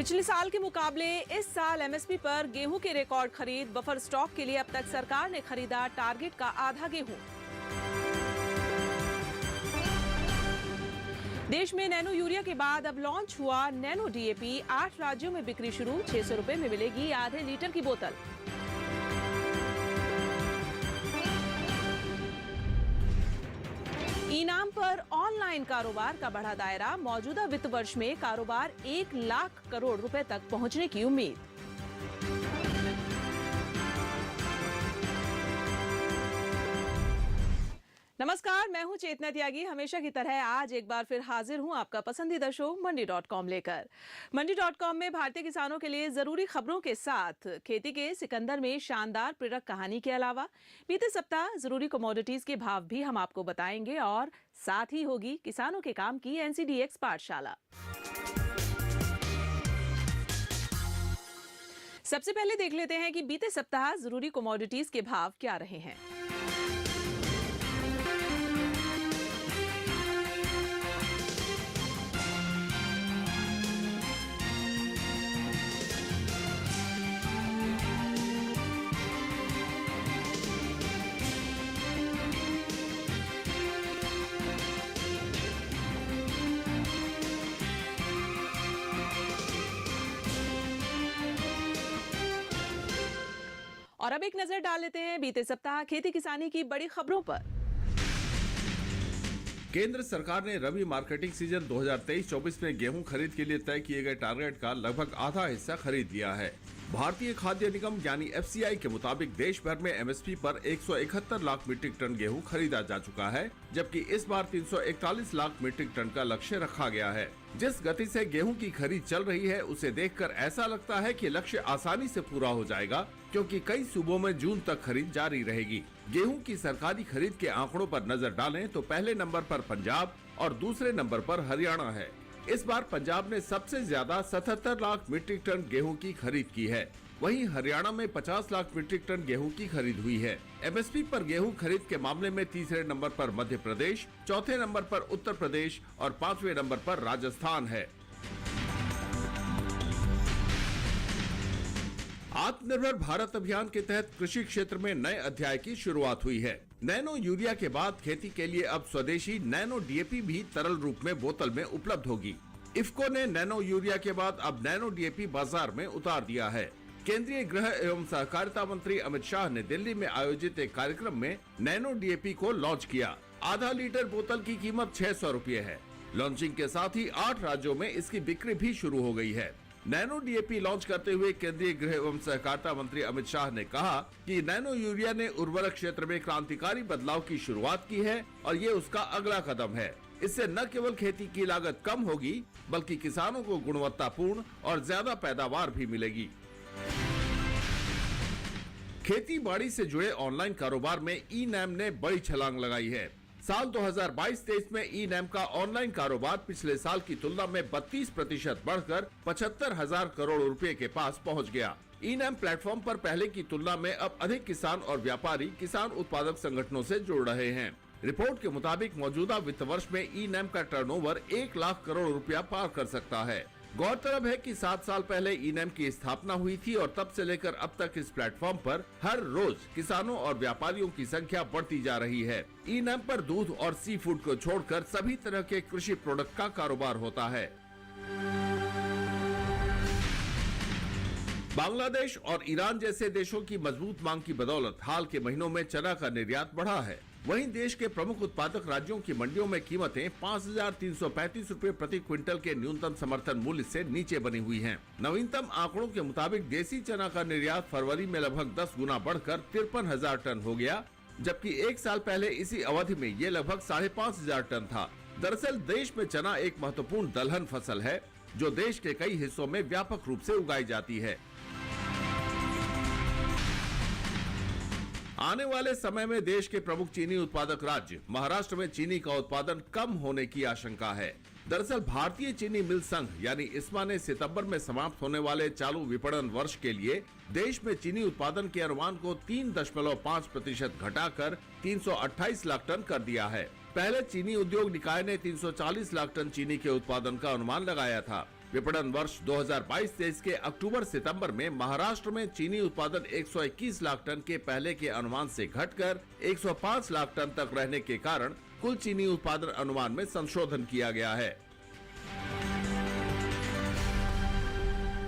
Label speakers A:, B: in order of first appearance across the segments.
A: पिछले साल के मुकाबले इस साल एमएसपी पर गेहूं की रिकॉर्ड खरीद। बफर स्टॉक के लिए अब तक सरकार ने खरीदा टारगेट का आधा गेहूं। देश में नैनो यूरिया के बाद अब लॉन्च हुआ नैनो डीएपी। 8 राज्यों में बिक्री शुरू। 600 रुपए में मिलेगी आधे लीटर की बोतल। इनाम पर ऑनलाइन कारोबार का बढ़ा दायरा। मौजूदा वित्त वर्ष में कारोबार 1 लाख करोड़ रुपए तक पहुंचने की उम्मीद। नमस्कार, मैं हूं चेतना त्यागी। हमेशा की तरह आज एक बार फिर हाजिर हूं आपका पसंदीदा शो मंडी.com लेकर। मंडी.com में भारतीय किसानों के लिए जरूरी खबरों के साथ खेती के सिकंदर में शानदार प्रेरक कहानी के अलावा बीते सप्ताह जरूरी कमोडिटीज के भाव भी हम आपको बताएंगे और साथ ही होगी किसानों के काम की NCDX पाठशाला। सबसे पहले देख लेते हैं कि बीते सप्ताह जरूरी कमोडिटीज के भाव क्या रहे हैं। और अब एक नजर डाल लेते हैं बीते सप्ताह खेती किसानी की बड़ी खबरों पर।
B: केंद्र सरकार ने रबी मार्केटिंग सीजन 2023-24 में गेहूं खरीद के लिए तय किए गए टारगेट का लगभग आधा हिस्सा खरीद लिया है। भारतीय खाद्य निगम यानी FCI के मुताबिक देश भर में MSP पर 171 लाख मीट्रिक टन गेहूं खरीदा जा चुका है, जबकि इस बार 341 लाख मीट्रिक टन का लक्ष्य रखा गया है। जिस गति से गेहूं की खरीद चल रही है उसे देखकर ऐसा लगता है कि लक्ष्य आसानी से पूरा हो जाएगा, क्योंकि कई सूबों में जून तक खरीद जारी रहेगी। गेहूं की सरकारी खरीद के आंकड़ों पर नजर डालें तो पहले नंबर पर पंजाब और दूसरे नंबर पर हरियाणा है। इस बार पंजाब ने सबसे ज्यादा 77 लाख मीट्रिक टन गेहूं की खरीद की है। वहीं हरियाणा में 50 लाख मीट्रिक टन गेहूं की खरीद हुई है। MSP पर गेहूं खरीद के मामले में तीसरे नंबर पर मध्य प्रदेश, चौथे नंबर पर उत्तर प्रदेश और 5वें नंबर पर राजस्थान है। आत्मनिर्भर भारत अभियान के तहत कृषि क्षेत्र में नए अध्याय की शुरुआत हुई है। नैनो यूरिया के बाद खेती के लिए अब स्वदेशी नैनो DAP भी तरल रूप में बोतल में उपलब्ध होगी। इफ्को ने नैनो यूरिया के बाद अब नैनो DAP बाजार में उतार दिया है। केंद्रीय गृह एवं सहकारिता मंत्री अमित शाह ने दिल्ली में आयोजित एक कार्यक्रम में नैनो DAP को लॉन्च किया। आधा लीटर बोतल की कीमत 600 रुपये है। लॉन्चिंग के साथ ही 8 राज्यों में इसकी बिक्री भी शुरू हो गई है। नैनो DAP लॉन्च करते हुए केंद्रीय गृह एवं सहकारिता मंत्री अमित शाह ने कहा कि नैनो यूरिया ने उर्वरक क्षेत्र में क्रांतिकारी बदलाव की शुरुआत की है और ये उसका अगला कदम है। इससे न केवल खेती की लागत कम होगी, बल्कि किसानों को गुणवत्तापूर्ण और ज्यादा पैदावार भी मिलेगी। खेती बाड़ी से जुड़े ऑनलाइन कारोबार में E-NAM ने बड़ी छलांग लगाई है। साल 2022-23 में E-NAM का ऑनलाइन कारोबार पिछले साल की तुलना में 32% बढ़कर 75,000 करोड़ रुपए के पास पहुंच गया। E-NAM प्लेटफॉर्म पर पहले की तुलना में अब अधिक किसान और व्यापारी किसान उत्पादक संगठनों से जुड़ रहे हैं। रिपोर्ट के मुताबिक मौजूदा वित्त वर्ष में E-NAM का टर्नओवर 1 लाख करोड़ रुपया पार कर सकता है। गौरतलब है कि 7 साल पहले E-NAM की स्थापना हुई थी और तब से लेकर अब तक इस प्लेटफॉर्म पर हर रोज किसानों और व्यापारियों की संख्या बढ़ती जा रही है। E-NAM पर दूध और सी फूड को छोड़कर सभी तरह के कृषि प्रोडक्ट का कारोबार होता है। बांग्लादेश और ईरान जैसे देशों की मजबूत मांग की बदौलत हाल के महीनों में चना का निर्यात बढ़ा है। वहीं देश के प्रमुख उत्पादक राज्यों की मंडियों में कीमतें 5,335 रुपए प्रति क्विंटल के न्यूनतम समर्थन मूल्य से नीचे बनी हुई हैं। नवीनतम आंकड़ों के मुताबिक देसी चना का निर्यात फरवरी में लगभग 10 गुना बढ़कर 53,000 टन हो गया, जबकि एक साल पहले इसी अवधि में ये लगभग 5,500 टन था। दरअसल देश में चना एक महत्वपूर्ण दलहन फसल है, जो देश के कई हिस्सों में व्यापक रूप से उगाई जाती है। आने वाले समय में देश के प्रमुख चीनी उत्पादक राज्य महाराष्ट्र में चीनी का उत्पादन कम होने की आशंका है। दरअसल भारतीय चीनी मिल संघ यानी ISMA ने सितंबर में समाप्त होने वाले चालू विपणन वर्ष के लिए देश में चीनी उत्पादन के अनुमान को 3.5% घटाकर 328 लाख टन कर दिया है। पहले चीनी उद्योग निकाय ने 340 लाख टन चीनी के उत्पादन का अनुमान लगाया था। विपणन वर्ष 2022-23 के अक्टूबर-सितंबर में महाराष्ट्र में चीनी उत्पादन 121 लाख टन के पहले के अनुमान से घटकर 105 लाख टन तक रहने के कारण कुल चीनी उत्पादन अनुमान में संशोधन किया गया है।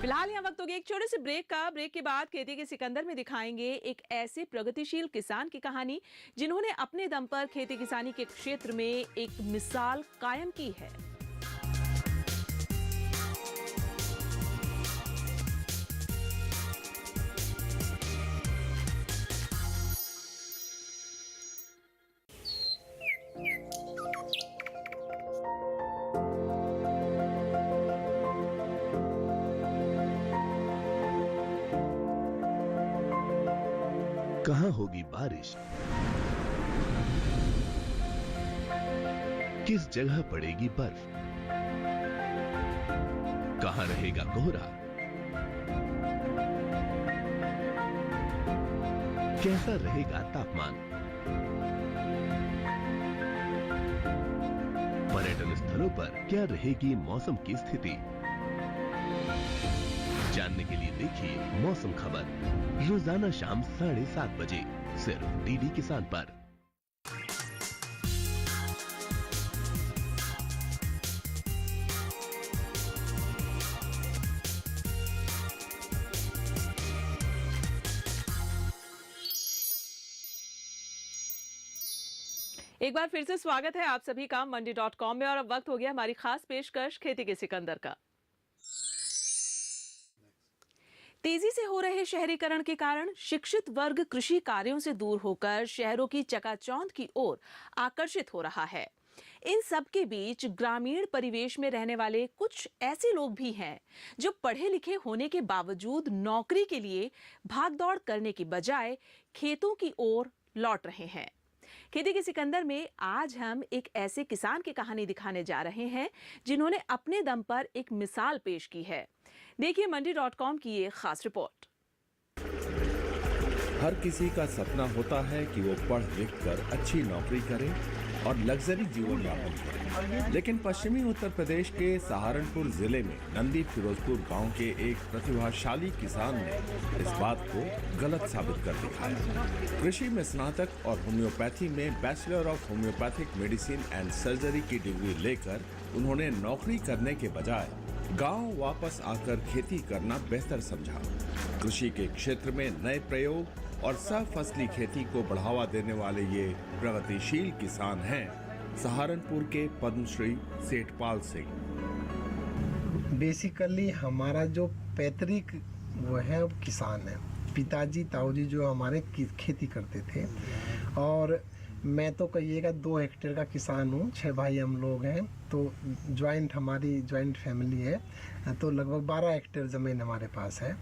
A: फिलहाल यहाँ वक्त हो गया एक छोटे से ब्रेक का। ब्रेक के बाद खेती के सिकंदर में दिखाएंगे एक ऐसे प्रगतिशील किसान की कहानी जिन्होंने अपने दम पर खेती किसानी के क्षेत्र में एक मिसाल कायम की है।
C: कहाँ होगी बारिश, किस जगह पड़ेगी बर्फ, कहाँ रहेगा कोहरा, कैसा रहेगा तापमान, पर्यटन स्थलों पर क्या रहेगी मौसम की स्थिति। जानने के लिए देखिए मौसम खबर रोजाना शाम 7:30 बजे सिर्फ डीडी किसान पर।
A: एक बार फिर से स्वागत है आप सभी का मंडी.com में और अब वक्त हो गया हमारी खास पेशकश खेती के सिकंदर का। तेजी से हो रहे शहरीकरण के कारण शिक्षित वर्ग कृषि कार्यों से दूर होकर शहरों की चकाचौंध की ओर आकर्षित हो रहा है। इन सब के बीच ग्रामीण परिवेश में रहने वाले कुछ ऐसे लोग भी हैं जो पढ़े लिखे होने के बावजूद नौकरी के लिए भागदौड़ करने की बजाय खेतों की ओर लौट रहे हैं। खेती के सिकंदर में आज हम एक ऐसे किसान की कहानी दिखाने जा रहे हैं जिन्होंने अपने दम पर एक मिसाल पेश की है। देखिए मंडी.com की ये खास रिपोर्ट।
B: हर किसी का सपना होता है कि वो पढ़ लिख कर अच्छी नौकरी करे और लग्जरी जीवन यापन करे, लेकिन पश्चिमी उत्तर प्रदेश के सहारनपुर जिले में नंदी फिरोजपुर गांव के एक प्रतिभाशाली किसान ने इस बात को गलत साबित कर दिखाया। कृषि में स्नातक और होम्योपैथी में bachelor of homeopathic medicine and surgery की डिग्री लेकर उन्होंने नौकरी करने के बजाय गांव वापस आकर खेती करना बेहतर समझा। कृषि के क्षेत्र में नए प्रयोग और सफसली खेती को बढ़ावा देने वाले ये प्रगतिशील किसान हैं सहारनपुर के पद्मश्री सेठपाल सिंह।
D: बेसिकली हमारा जो पैतृक वो है वो किसान है। पिताजी ताऊजी जो हमारे खेती करते थे और मैं तो कहिएगा 2 हेक्टेयर का किसान हूँ। 6 भाई हम लोग हैं, तो हमारी जॉइंट फैमिली है, तो लगभग 12 हेक्टेयर ज़मीन हमारे पास है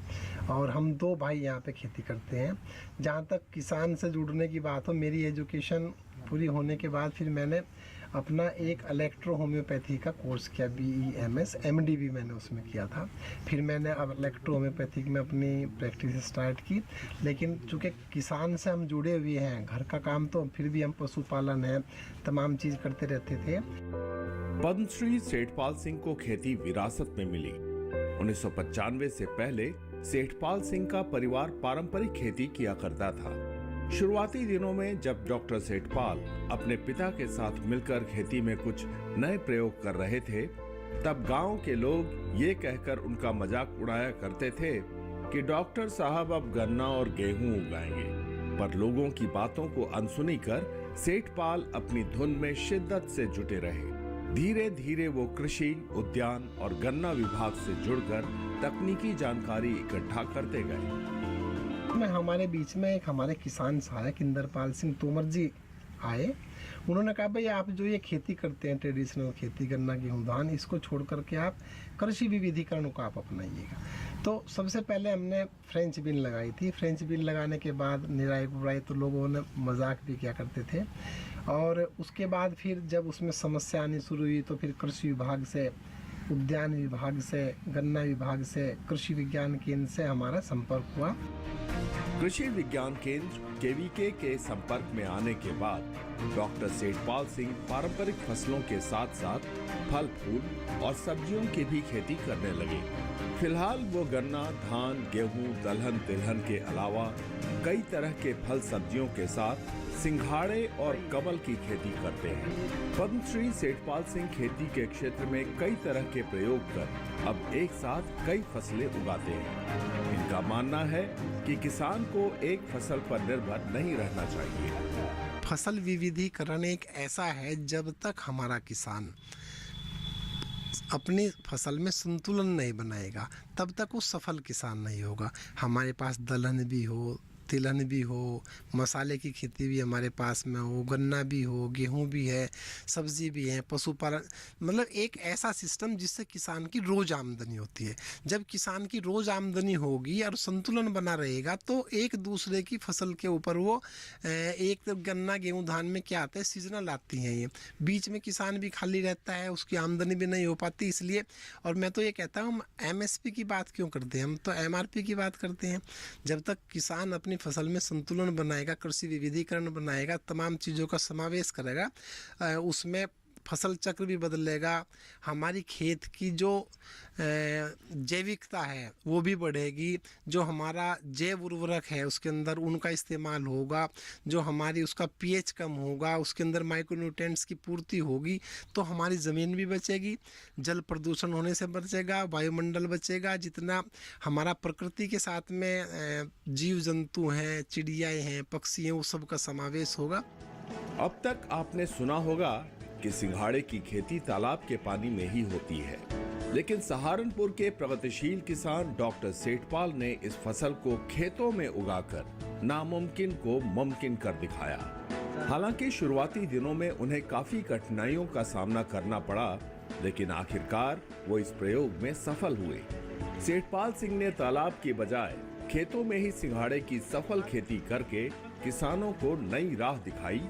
D: और हम 2 भाई यहाँ पे खेती करते हैं। जहाँ तक किसान से जुड़ने की बात हो, मेरी एजुकेशन पूरी होने के बाद फिर मैंने अपना एक इलेक्ट्रो होम्योपैथी का कोर्स किया, BEMS MD भी मैंने उसमें किया था। फिर मैंने अब इलेक्ट्रो होम्योपैथिक में अपनी प्रैक्टिस स्टार्ट की। लेकिन चूँकि किसान से हम जुड़े हुए हैं, घर का काम तो फिर भी हम पशुपालन है, तमाम चीज़ करते रहते थे।
B: पद्मश्री सेठपाल सिंह को खेती विरासत में मिली। 1995 से पहले सेठपाल सिंह का परिवार पारंपरिक खेती किया करता था। शुरुआती दिनों में जब डॉक्टर सेठपाल अपने पिता के साथ मिलकर खेती में कुछ नए प्रयोग कर रहे थे, तब गांव के लोग ये कहकर उनका मजाक उड़ाया करते थे कि डॉक्टर साहब अब गन्ना और गेहूं उगाएंगे। पर लोगों की बातों को अनसुनी कर सेठपाल अपनी धुन में शिद्दत से जुटे रहे। धीरे धीरे वो कृषि, उद्यान और गन्ना विभाग से जुड़कर तकनीकी जानकारी इकट्ठा करते गए।
D: हमारे बीच में एक हमारे किसान सहायक इंद्रपाल सिंह तोमर जी आए। उन्होंने कहा भाई आप जो ये खेती करते हैं ट्रेडिशनल खेती, गन्ना गेहूं धान, इसको छोड़ करके आप कृषि विविधीकरण को आप अपनाइएगा। तो सबसे पहले हमने फ्रेंच बीन लगाई थी। फ्रेंच बीन लगाने के बाद निराई गुड़ाई तो लोगों ने मजाक भी किया करते थे, और उसके बाद फिर जब उसमें समस्या आनी शुरू हुई तो फिर कृषि विभाग से, उद्यान विभाग से, गन्ना विभाग से, कृषि विज्ञान केंद्र से हमारा संपर्क हुआ।
B: कृषि विज्ञान केंद्र केवीके के संपर्क में आने के बाद डॉक्टर सेठपाल सिंह पारंपरिक फसलों के साथ साथ फल फूल और सब्जियों की भी खेती करने लगे। फिलहाल वो गन्ना, धान, गेहूं, दलहन तिलहन के अलावा कई तरह के फल सब्जियों के साथ सिंघाड़े और कमल की खेती करते हैं। पद्मश्री सेठपाल सिंह खेती के क्षेत्र में कई तरह के प्रयोग कर अब एक साथ कई फसलें उगाते हैं। इनका मानना है कि किसान को एक फसल पर निर्भर नहीं रहना चाहिए।
D: फसल विविधीकरण एक ऐसा है, जब तक हमारा किसान अपनी फसल में संतुलन नहीं बनाएगा तब तक वो सफल किसान नहीं होगा। हमारे पास दलहन भी हो, तिलहन भी हो, मसाले की खेती भी हमारे पास में हो, गन्ना भी हो, गेहूं भी है, सब्जी भी है, पशुपालन, मतलब एक ऐसा सिस्टम जिससे किसान की रोज़ आमदनी होती है। जब किसान की रोज़ आमदनी होगी और संतुलन बना रहेगा तो एक दूसरे की फसल के ऊपर वो एक तो गन्ना गेहूं धान में क्या आता है, सीजनल आती हैं ये, बीच में किसान भी खाली रहता है, उसकी आमदनी भी नहीं हो पाती। इसलिए और मैं तो ये कहता हूँ, हम एमएसपी की बात क्यों करते हैं, हम तो एमआरपी की बात करते हैं। जब तक किसान अपनी फसल में संतुलन बनाएगा, कृषि विविधीकरण बनाएगा, तमाम चीज़ों का समावेश करेगा, उसमें फसल चक्र भी बदलेगा, हमारी खेत की जो जैविकता है वो भी बढ़ेगी, जो हमारा जैव उर्वरक है उसके अंदर उनका इस्तेमाल होगा, जो हमारी उसका पीएच कम होगा, उसके अंदर माइक्रोन्यूट्रिएंट्स की पूर्ति होगी, तो हमारी ज़मीन भी बचेगी, जल प्रदूषण होने से बचेगा, वायुमंडल बचेगा। जितना हमारा प्रकृति के साथ में जीव जंतु हैं, चिड़ियाँ हैं, पक्षी हैं, वो सब का समावेश होगा।
B: अब तक आपने सुना होगा कि सिंघाड़े की खेती तालाब के पानी में ही होती है, लेकिन सहारनपुर के प्रगतिशील किसान डॉक्टर सेठपाल ने इस फसल को खेतों में उगाकर नामुमकिन को मुमकिन कर दिखाया। हालांकि शुरुआती दिनों में उन्हें काफी कठिनाइयों का सामना करना पड़ा, लेकिन आखिरकार वो इस प्रयोग में सफल हुए। सेठपाल सिंह ने तालाब की बजाय खेतों में ही सिंघाड़े की सफल खेती करके किसानों को नई राह दिखाई,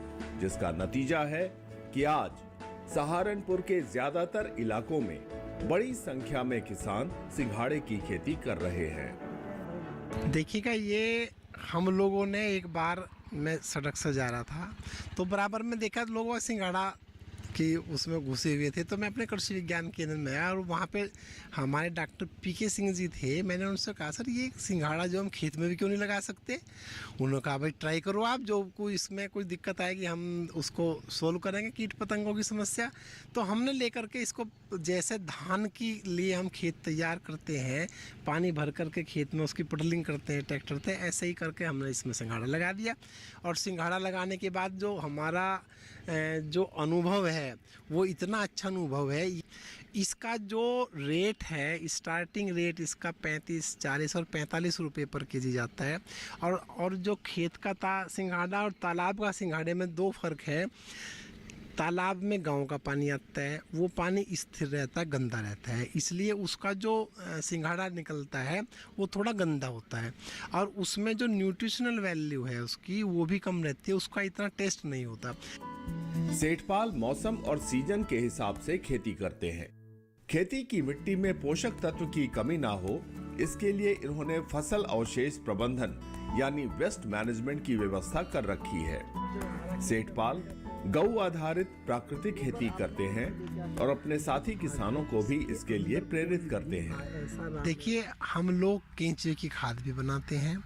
B: जिसका नतीजा है कि आज सहारनपुर के ज्यादातर इलाकों में बड़ी संख्या में किसान सिंघाड़े की खेती कर रहे हैं।
D: देखिएगा, ये हम लोगों ने एक बार, मैं सड़क से जा रहा था तो बराबर में देखा लोग सिंघाड़ा कि उसमें घुसे हुए थे, तो मैं अपने कृषि विज्ञान केंद्र में आया और वहाँ पे हमारे डॉक्टर पीके सिंह जी थे। मैंने उनसे कहा, सर ये सिंघाड़ा जो हम खेत में भी क्यों नहीं लगा सकते? उन्होंने कहा, भाई ट्राई करो आप, जो कोई इसमें कोई दिक्कत आएगी हम उसको सोल्व करेंगे, कीट पतंगों की समस्या। तो हमने लेकर के इसको, जैसे धान की लिए हम खेत तैयार करते हैं, पानी भर करके खेत में उसकी पटलिंग करते हैं ट्रैक्टर से, ऐसे ही करके हमने इसमें सिंघाड़ा लगा दिया। और सिंघाड़ा लगाने के बाद जो हमारा जो अनुभव है वो इतना अच्छा अनुभव है। इसका जो रेट है, स्टार्टिंग रेट इसका 35, 40 और 45 रुपये पर केजी जाता है। और जो खेत का सिंघाड़ा और तालाब का सिंघाड़े में दो फर्क है। तालाब में गांव का पानी आता है, वो पानी स्थिर रहता है, गंदा रहता है, इसलिए उसका जो सिंघाड़ा निकलता है वो थोड़ा गंदा होता है और उसमें जो न्यूट्रिशनल वैल्यू है उसकी वो भी कम रहती है, उसका इतना टेस्ट नहीं होता।
B: सेठपाल मौसम और सीजन के हिसाब से खेती करते हैं। खेती की मिट्टी में पोषक तत्व की कमी ना हो, इसके लिए इन्होंने फसल अवशेष प्रबंधन यानी वेस्ट मैनेजमेंट की व्यवस्था कर रखी है। सेठपाल गौ आधारित प्राकृतिक खेती करते हैं और अपने साथी किसानों को भी इसके लिए प्रेरित करते हैं।
D: देखिए, हम लोग केंचुए की खाद भी बनाते हैं,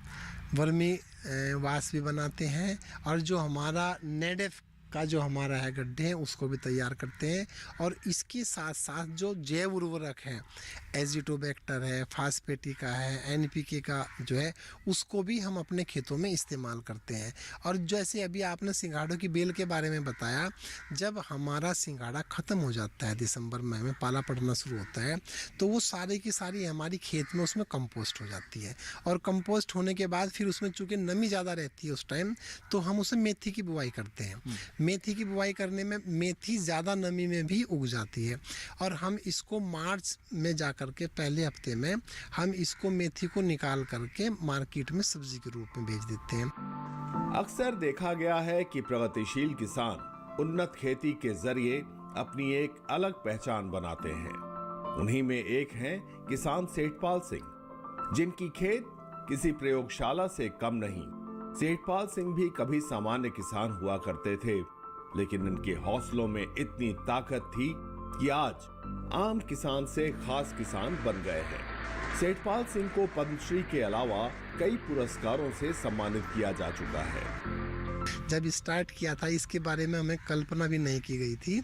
D: वर्मी वास भी बनाते हैं, और जो हमारा नेडेफ का जो हमारा है गड्ढे हैं उसको भी तैयार करते हैं। और इसके साथ साथ जो जैव उर्वरक है, एजिटोबैक्टर है, फास्फेटिका है, एनपीके का जो है, उसको भी हम अपने खेतों में इस्तेमाल करते हैं। और जैसे अभी आपने सिंघाड़ों की बेल के बारे में बताया, जब हमारा सिंघाड़ा ख़त्म हो जाता है दिसंबर में पाला पड़ना शुरू होता है, तो वो सारी की सारी हमारी खेत में उसमें कंपोस्ट हो जाती है। और कंपोस्ट होने के बाद फिर उसमें चूँकि नमी ज़्यादा रहती है उस टाइम, तो हम उसे मेथी की बुआई करते हैं। मेथी की बुआई करने में मेथी ज़्यादा नमी में भी उग जाती है, और हम इसको मार्च में जा करके पहले हफ्ते में हम इसको मेथी को निकाल करके मार्केट में सब्जी के रूप में बेच देते हैं।
B: अक्सर देखा गया है कि प्रगतिशील किसान उन्नत खेती के जरिए अपनी एक अलग पहचान बनाते हैं। उन्हीं में एक हैं किसान सेठपाल सिंह, जिनकी खेत किसी प्रयोगशाला से कम नहीं। सेठपाल सिंह भी कभी सामान्य किसान हुआ करते थे, लेकिन इनके हौसलों में इतनी ताकत थी कि आज आम किसान से खास किसान बन गए हैं। सेठपाल सिंह को पद्मश्री के अलावा कई पुरस्कारों से सम्मानित किया जा चुका है।
D: जब स्टार्ट किया था इसके बारे में हमें कल्पना भी नहीं की गई थी।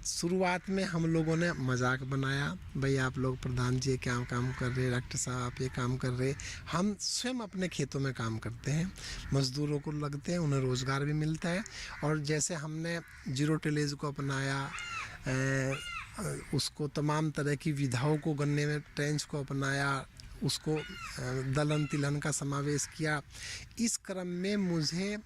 D: शुरुआत में हम लोगों ने मजाक बनाया, भाई आप लोग प्रधान जी क्या काम कर रहे, डॉक्टर साहब आप ये काम कर रहे। हम स्वयं अपने खेतों में काम करते हैं, मजदूरों को लगते हैं, उन्हें रोज़गार भी मिलता है। और जैसे हमने जीरो टिलेज को अपनाया, उसको तमाम तरह की विधाओं को गन्ने में ट्रेंच को अपनाया, उसको दलहन तिलहन का समावेश किया। इस क्रम में मुझे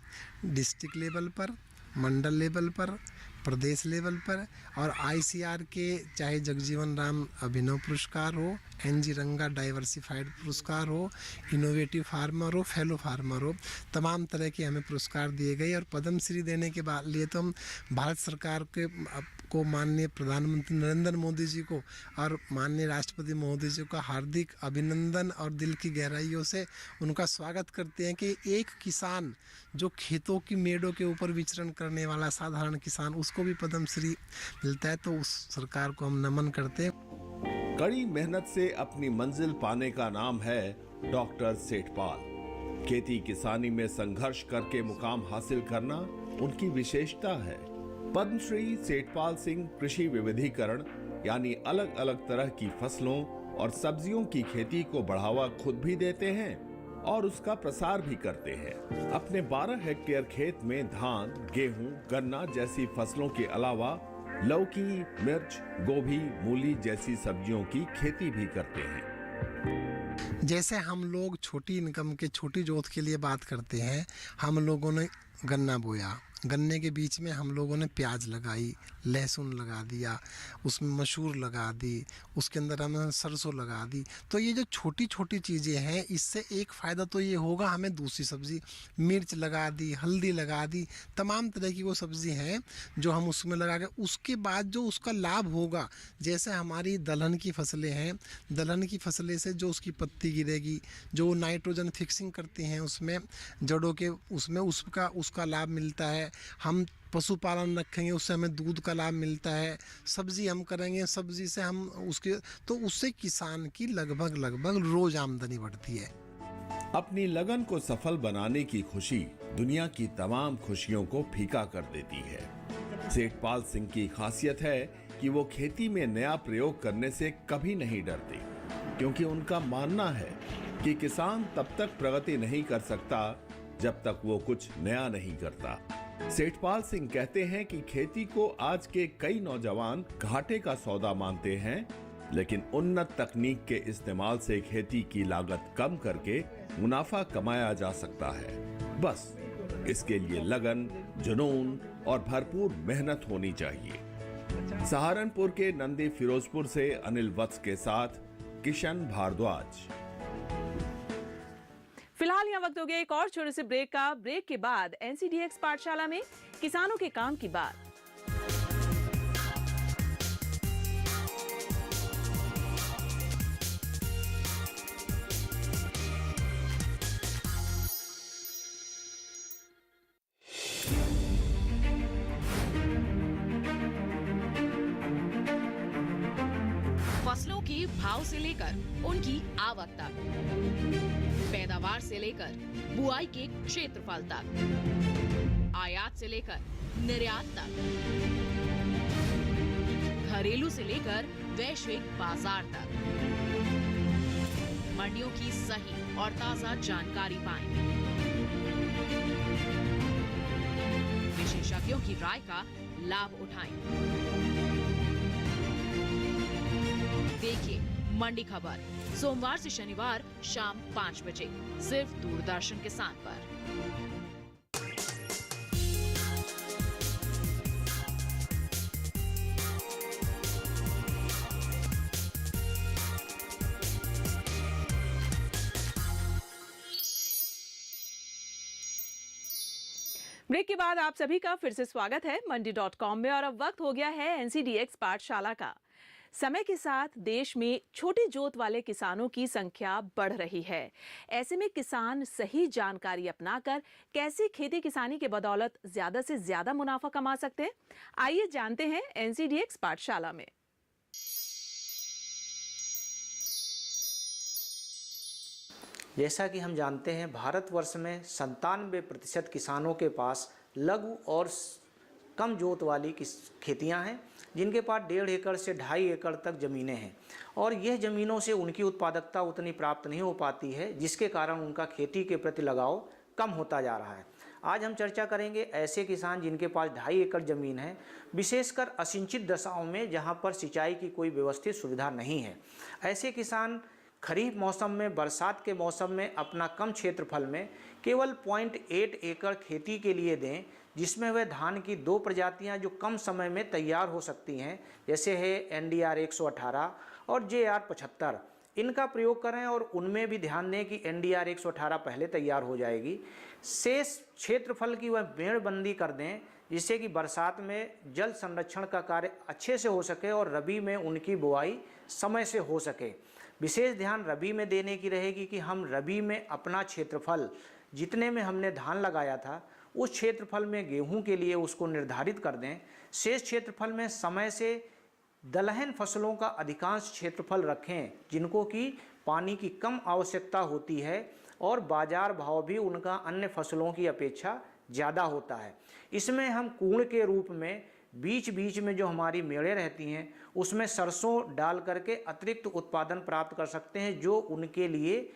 D: डिस्ट्रिक्ट लेवल पर, मंडल लेवल पर, प्रदेश लेवल पर और ICR के चाहे जगजीवन राम अभिनव पुरस्कार हो, NG रंगा डाइवर्सिफाइड पुरस्कार हो, इनोवेटिव फार्मर हो, फेलो फार्मर हो, तमाम तरह के हमें पुरस्कार दिए गए। और पद्मश्री देने के बाद लिए तो हम भारत सरकार के को माननीय प्रधानमंत्री नरेंद्र मोदी जी को और माननीय राष्ट्रपति महोदय जी का हार्दिक अभिनंदन और दिल की गहराइयों से उनका स्वागत करते हैं कि एक किसान जो खेतों की मेड़ों के ऊपर विचरण करने वाला साधारण किसान, उसको भी पद्मश्री मिलता है, तो उस सरकार को हम नमन करते हैं।
B: कड़ी मेहनत से अपनी मंजिल पाने का नाम है डॉक्टर सेठपाल। खेती किसानी में संघर्ष करके मुकाम हासिल करना उनकी विशेषता है। पद्मश्री सेठपाल सिंह कृषि विविधीकरण यानी अलग अलग तरह की फसलों और सब्जियों की खेती को बढ़ावा खुद भी देते हैं और उसका प्रसार भी करते हैं। अपने 12 हेक्टेयर खेत में धान, गेहूं, गन्ना जैसी फसलों के अलावा लौकी, मिर्च, गोभी, मूली जैसी सब्जियों की खेती भी करते हैं।
D: जैसे हम लोग छोटी इनकम के छोटी जोत के लिए बात करते हैं, हम लोगों ने गन्ना बोया, गन्ने के बीच में हम लोगों ने प्याज लगाई, लहसुन लगा दिया, उसमें मसूर लगा दी, उसके अंदर हमने सरसों लगा दी। तो ये जो छोटी छोटी चीज़ें हैं, इससे एक फ़ायदा तो ये होगा, हमें दूसरी सब्ज़ी मिर्च लगा दी, हल्दी लगा दी, तमाम तरह की वो सब्ज़ी हैं जो हम उसमें लगा के, उसके बाद जो उसका लाभ होगा, जैसे हमारी दलहन की फसलें हैं, दलहन की फसलें से जो उसकी पत्ती गिरेगी, जो नाइट्रोजन फिक्सिंग करते हैं उसमें जड़ों के, उसमें उसका लाभ मिलता है। हम पशुपालन रखेंगे, उससे हमें दूध का लाभ मिलता है। सब्जी हम करेंगे, सब्जी से हम उसके, तो उससे किसान की लगभग रोज आमदनी बढ़ती है।
B: अपनी लगन को सफल बनाने की खुशी दुनिया की तमाम खुशियों को फीका कर देती है। सेठपाल सिंह की खासियत है कि वो खेती में नया प्रयोग करने से कभी नहीं डरते, क्योंकि उनका मानना है कि किसान तब तक प्रगति नहीं कर सकता जब तक वो कुछ नया नहीं करता। सेठपाल सिंह कहते हैं कि खेती को आज के कई नौजवान घाटे का सौदा मानते हैं, लेकिन उन्नत तकनीक के इस्तेमाल से खेती की लागत कम करके मुनाफा कमाया जा सकता है। बस इसके लिए लगन, जुनून और भरपूर मेहनत होनी चाहिए। सहारनपुर के नंदी फिरोजपुर से अनिल वत्स के साथ किशन भारद्वाज।
A: फिलहाल यहाँ वक्त हो गया एक और छोटे से ब्रेक का। ब्रेक के बाद NCDX पाठशाला में किसानों के काम की बात।
E: फसलों के भाव से लेकर उनकी आवक तक, पैदावार से लेकर बुआई के क्षेत्रफल तक, आयात से लेकर निर्यात तक, घरेलू से लेकर वैश्विक बाजार तक, मंडियों की सही और ताजा जानकारी पाएं। विशेषज्ञों की राय का लाभ उठाएं। देखिए मंडी खबर सोमवार से शनिवार शाम 5 बजे सिर्फ दूरदर्शन किसान पर।
A: ब्रेक के बाद आप सभी का फिर से स्वागत है मंडी.com में। और अब वक्त हो गया है NCDX पाठशाला का। समय के साथ देश में छोटी जोत वाले किसानों की संख्या बढ़ रही है। ऐसे में किसान सही जानकारी अपनाकर कैसे खेती किसानी के बदौलत ज्यादा से ज्यादा मुनाफा कमा सकते हैं, आइए जानते हैं एनसीडीएक्स पाठशाला में।
F: जैसा कि हम जानते हैं, भारतवर्ष में 97% किसानों के पास लघु और कम जोत वाली खेतियां हैं, जिनके पास 1.5 एकड़ से 2.5 एकड़ तक ज़मीनें हैं और यह ज़मीनों से उनकी उत्पादकता उतनी प्राप्त नहीं हो पाती है, जिसके कारण उनका खेती के प्रति लगाव कम होता जा रहा है। आज हम चर्चा करेंगे ऐसे किसान जिनके पास 2.5 एकड़ ज़मीन है, विशेषकर असिंचित दशाओं में जहां पर सिंचाई की कोई व्यवस्थित सुविधा नहीं है। ऐसे किसान खरीफ मौसम में, बरसात के मौसम में अपना कम क्षेत्रफल में केवल 0.8 एकड़ खेती के लिए दें, जिसमें वह धान की 2 प्रजातियां जो कम समय में तैयार हो सकती हैं, जैसे है NDR 118 और JR 75, इनका प्रयोग करें और उनमें भी ध्यान दें कि NDR 118 पहले तैयार हो जाएगी। शेष क्षेत्रफल की वह मेड़बंदी कर दें, जिससे कि बरसात में जल संरक्षण का कार्य अच्छे से हो सके और रबी में उनकी बुआई समय से हो सके। विशेष ध्यान रबी में देने की रहेगी कि हम रबी में अपना क्षेत्रफल जितने में हमने धान लगाया था उस क्षेत्रफल में गेहूं के लिए उसको निर्धारित कर दें। शेष क्षेत्रफल में समय से दलहन फसलों का अधिकांश क्षेत्रफल रखें, जिनको कि पानी की कम आवश्यकता होती है और बाजार भाव भी उनका अन्य फसलों की अपेक्षा ज़्यादा होता है। इसमें हम कूड़ के रूप में बीच बीच में जो हमारी मेड़ें रहती हैं उसमें सरसों डाल करके अतिरिक्त उत्पादन प्राप्त कर सकते हैं, जो उनके लिए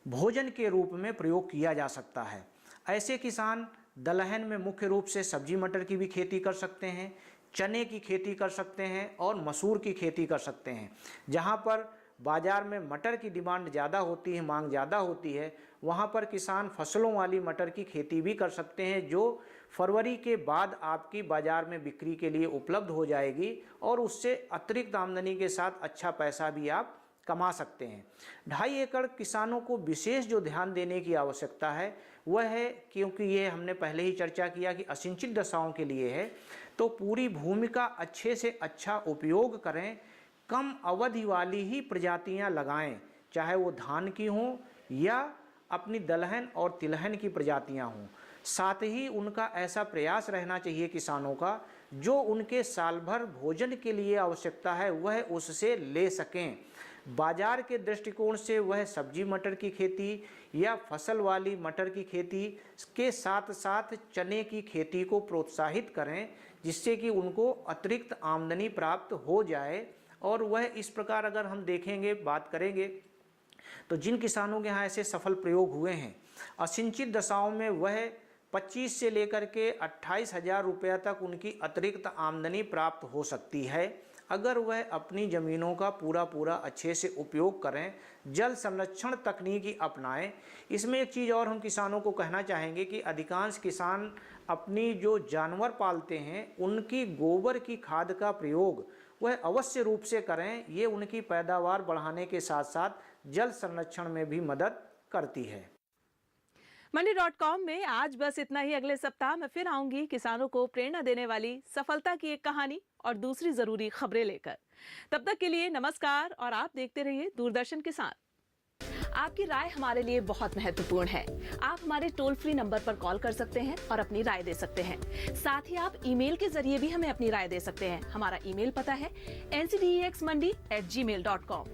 F: भोजन के रूप में प्रयोग किया जा सकता है। ऐसे किसान दलहन में मुख्य रूप से सब्जी मटर की भी खेती कर सकते हैं, चने की खेती कर सकते हैं और मसूर की खेती कर सकते हैं। जहां पर बाजार में मटर की डिमांड ज़्यादा होती है, मांग ज़्यादा होती है, वहां पर किसान फसलों वाली मटर की खेती भी कर सकते हैं, जो फरवरी के बाद आपकी बाजार में बिक्री के लिए उपलब्ध हो जाएगी और उससे अतिरिक्त आमदनी के साथ अच्छा पैसा भी आप कमा सकते हैं। 2.5 एकड़ किसानों को विशेष जो ध्यान देने की आवश्यकता है वह है, क्योंकि ये हमने पहले ही चर्चा किया कि असिंचित दशाओं के लिए है, तो पूरी भूमि का अच्छे से अच्छा उपयोग करें, कम अवधि वाली ही प्रजातियां लगाएं, चाहे वो धान की हों या अपनी दलहन और तिलहन की प्रजातियां हों। साथ ही उनका ऐसा प्रयास रहना चाहिए किसानों का, जो उनके साल भर भोजन के लिए आवश्यकता है वह उससे ले सकें। बाजार के दृष्टिकोण से वह सब्जी मटर की खेती या फसल वाली मटर की खेती के साथ साथ चने की खेती को प्रोत्साहित करें, जिससे कि उनको अतिरिक्त आमदनी प्राप्त हो जाए। और वह इस प्रकार अगर हम देखेंगे, बात करेंगे, तो जिन किसानों के यहाँ ऐसे सफल प्रयोग हुए हैं, असिंचित दशाओं में वह 25 से लेकर के 28,000 रुपया तक उनकी अतिरिक्त आमदनी प्राप्त हो सकती है, अगर वह अपनी ज़मीनों का पूरा अच्छे से उपयोग करें, जल संरक्षण तकनीकी अपनाएं। इसमें एक चीज़ और हम किसानों को कहना चाहेंगे कि अधिकांश किसान अपनी जो जानवर पालते हैं उनकी गोबर की खाद का प्रयोग वह अवश्य रूप से करें। ये उनकी पैदावार बढ़ाने के साथ साथ जल संरक्षण में भी मदद करती है।
A: मंडी.com में आज बस इतना ही। अगले सप्ताह मैं फिर आऊंगी किसानों को प्रेरणा देने वाली सफलता की एक कहानी और दूसरी जरूरी खबरें लेकर। तब तक के लिए नमस्कार और आप देखते रहिए दूरदर्शन किसान। आपकी राय हमारे लिए बहुत महत्वपूर्ण है। आप हमारे टोल फ्री नंबर पर कॉल कर सकते हैं और अपनी राय दे सकते हैं। साथ ही आप ईमेल के जरिए भी हमें अपनी राय दे सकते हैं। हमारा ईमेल पता है ncdexmandi@gmail.com।